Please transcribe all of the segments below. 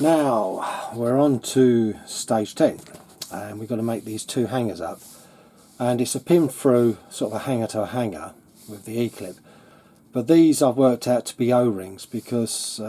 Now we're on to stage 10, and we've got to make these two hangers up, and it's a pin through sort of a hanger to a hanger with the E-clip, but these I've worked out to be O-rings because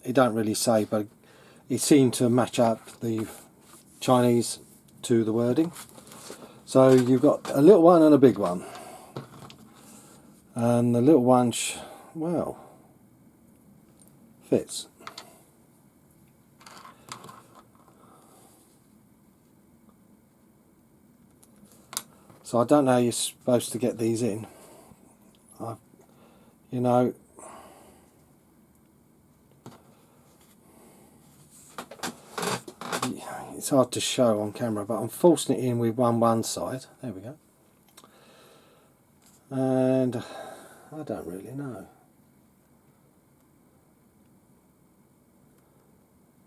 it don't really say, but it seemed to match up the Chinese to the wording. So you've got a little one and a big one, and the little one well, fits. So I don't know how you're supposed to get these in. You know, it's hard to show on camera, but I'm forcing it in with one side. There we go. And I don't really know.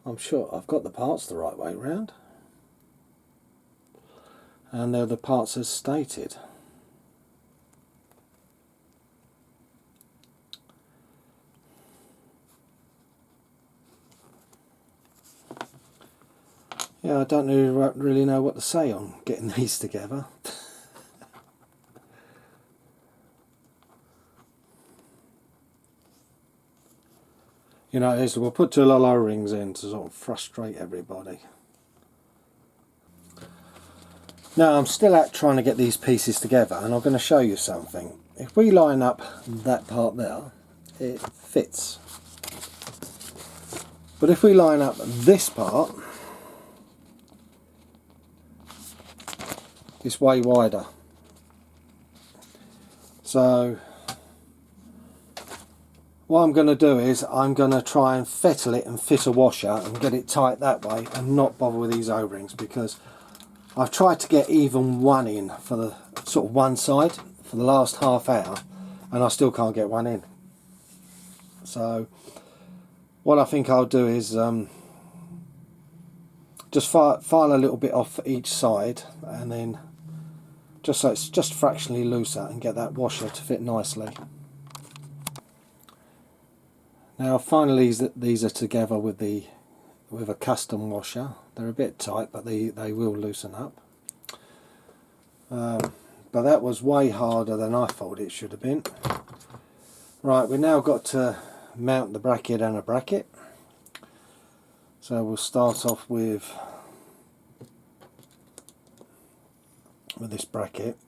I'm sure I've got the parts the right way round, and they're the parts as stated. Yeah, I don't really know what to say on getting these together. You know, we'll put two little O-rings in to sort of frustrate everybody. Now I'm still out trying to get these pieces together, and I'm going to show you something. If we line up that part there, it fits. But if we line up this part, it's way wider. So what I'm going to do is I'm going to try and fettle it and fit a washer and get it tight that way, and not bother with these O-rings, because I've tried to get even one in for the sort of one side for the last half hour, and I still can't get one in. So what I think I'll do is just file a little bit off each side, and then just so it's just fractionally looser, and get that washer to fit nicely. Now finally these are together with a custom washer. They're a bit tight, but they will loosen up. But that was way harder than I thought it should have been. Right, we've now got to mount the bracket and a bracket. So we'll start off with this bracket.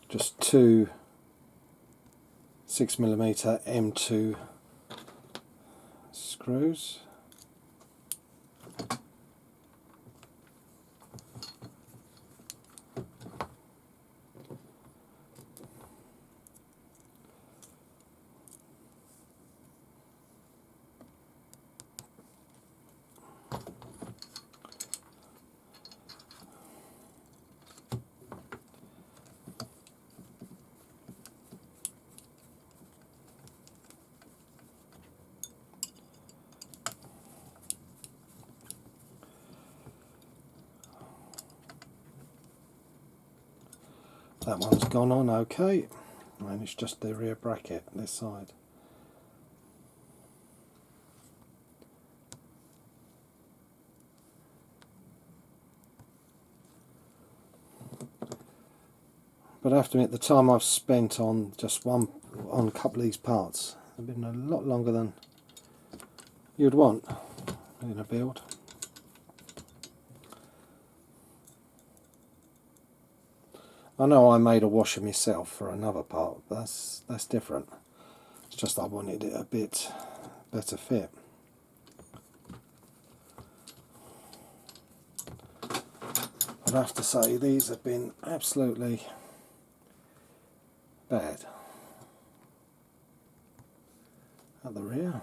Just two 6mm M2 screws. That one's gone on okay, and it's just the rear bracket this side. But I have to admit, the time I've spent on on a couple of these parts have been a lot longer than you'd want in a build. I know I made a washer myself for another part, but that's different. It's just I wanted it a bit better fit. But I have to say, these have been absolutely bad at the rear.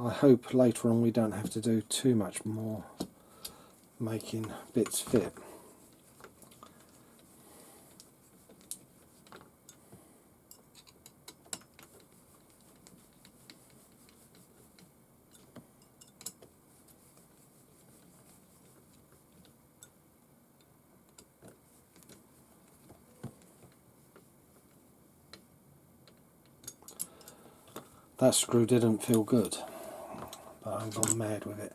I hope later on we don't have to do too much more making bits fit. that screw didn't feel good, but I've gone mad with it.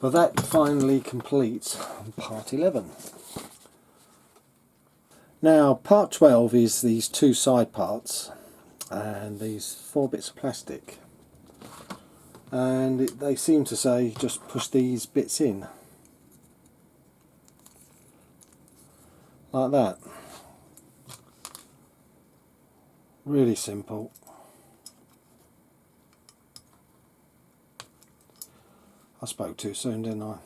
But that finally completes part 11. Now part 12 is these two side parts and these 4 bits of plastic, and they seem to say just push these bits in like that. Really simple. I spoke too soon, didn't I?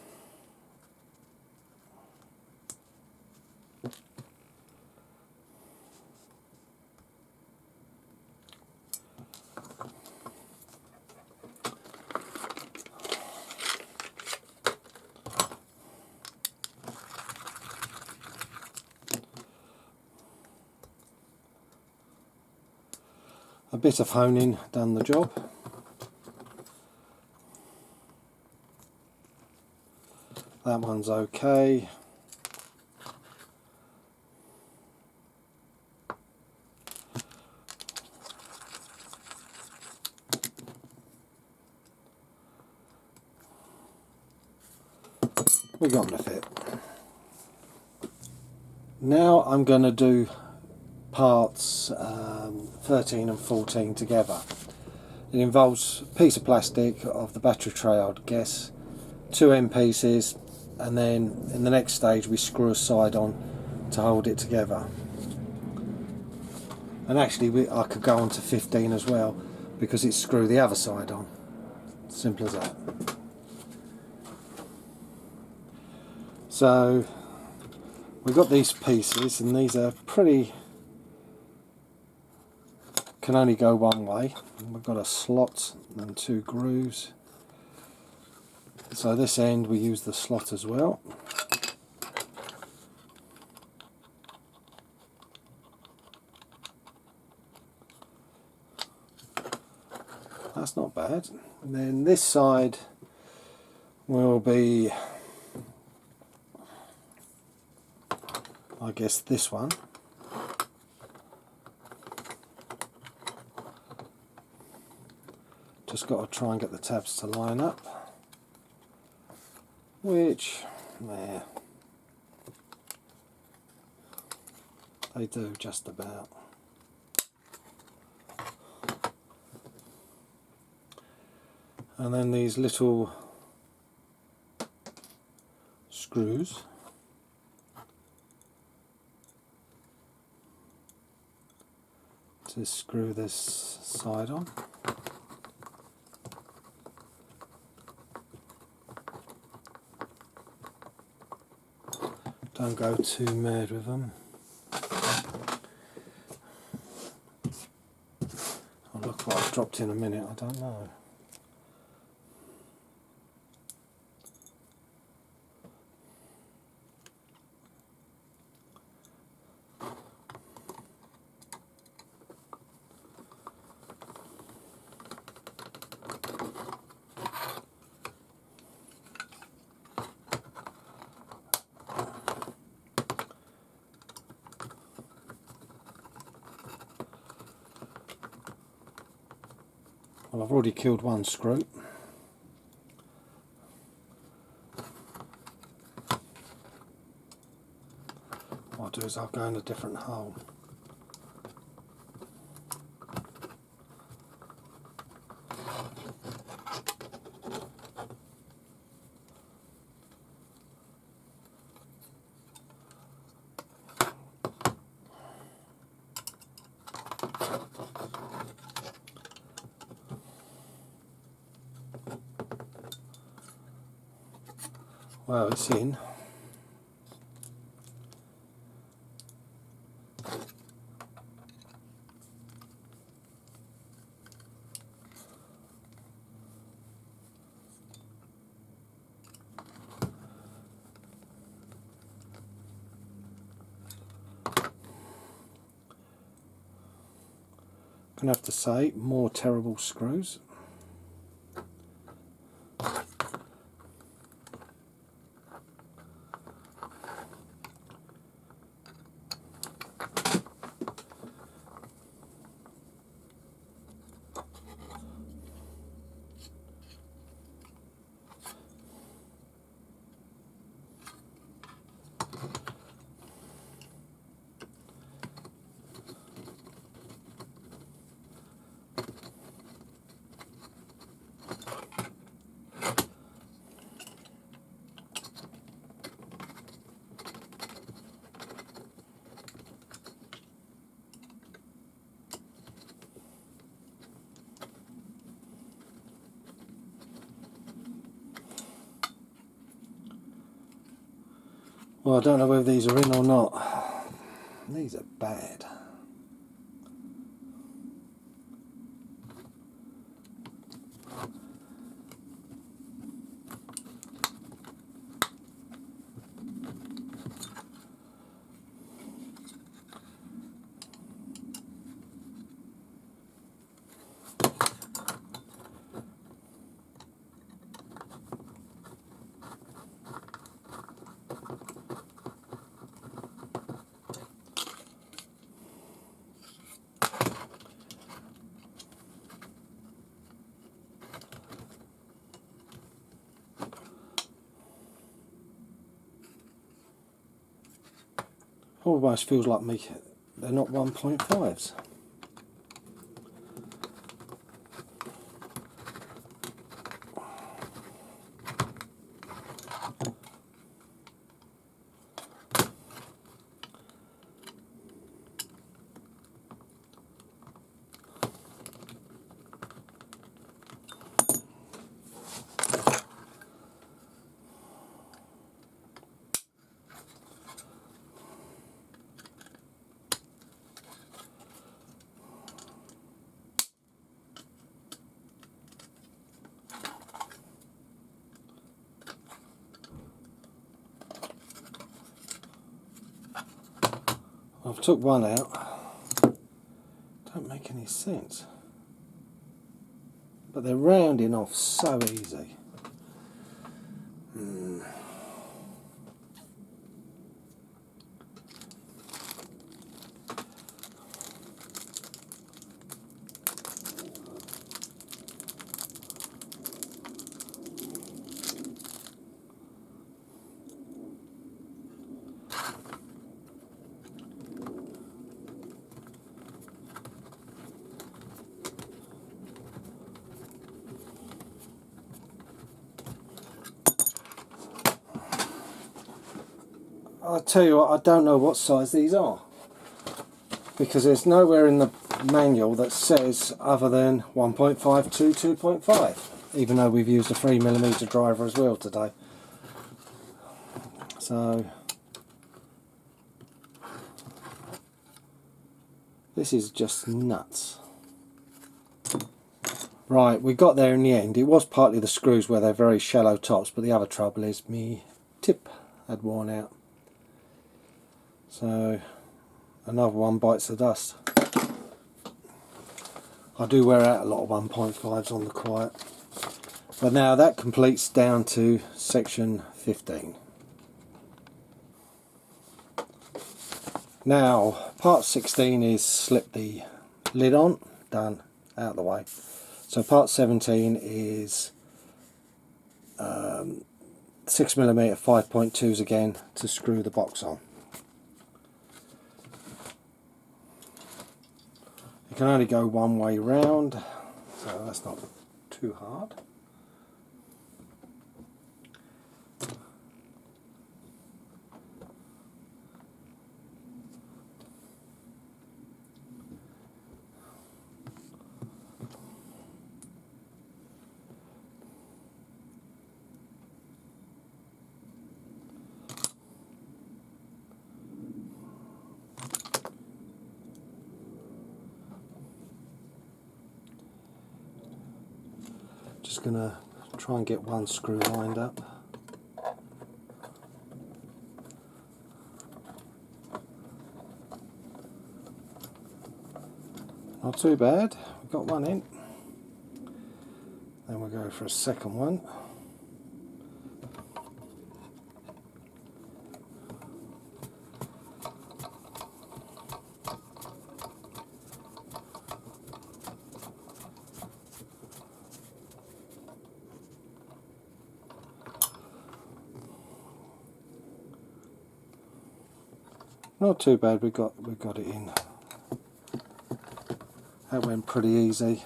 A bit of honing done the job. That one's okay. We got them to fit. Now I'm going to do parts 13 and 14 together. It involves a piece of plastic of the battery tray, I'd guess, 2 end pieces, and then in the next stage we screw a side on to hold it together. And actually I could go on to 15 as well, because it's screw the other side on. Simple as that. So we've got these pieces, and these are pretty, can only go one way. We've got a slot and 2 grooves. So this end we use the slot as well. That's not bad. And then this side will be, I guess, this one. Just got to try and get the tabs to line up, which, yeah, they do just about. And then these little screws to screw this side on. Don't go too mad with them. Oh, look what I've dropped in a minute, I don't know. Well, I've already killed one screw. What I'll do is I'll go in a different hole. Well, it's in. Gonna have to say, more terrible screws. Well, I don't know whether these are in or not. These are bad. Almost feels like they're not 1.5s. I've took one out. Don't make any sense. But they're rounding off so easy. I'll tell you what, I don't know what size these are, because there's nowhere in the manual that says other than 1.5 to 2.5, even though we've used a 3mm driver as well today. So this is just nuts. Right, we got there in the end. It was partly the screws where they're very shallow tops, but the other trouble is me tip had worn out. So another one bites the dust. I do wear out a lot of 1.5s on the quiet. But now that completes down to section 15. Now part 16 is slip the lid on, done, out of the way. So part 17 is 6mm 5.2s again to screw the box on. You can only go one way round, so that's not too hard. Just going to try and get one screw lined up. Not too bad, we've got one in. Then we'll go for a second one. Not too bad, we got it in. That went pretty easy.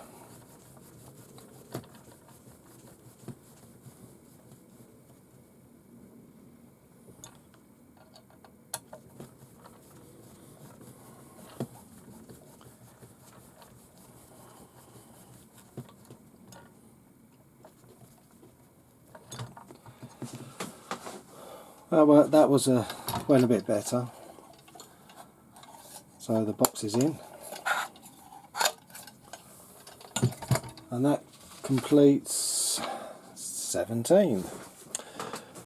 Well, that was a went a bit better. So the box is in, and that completes 17.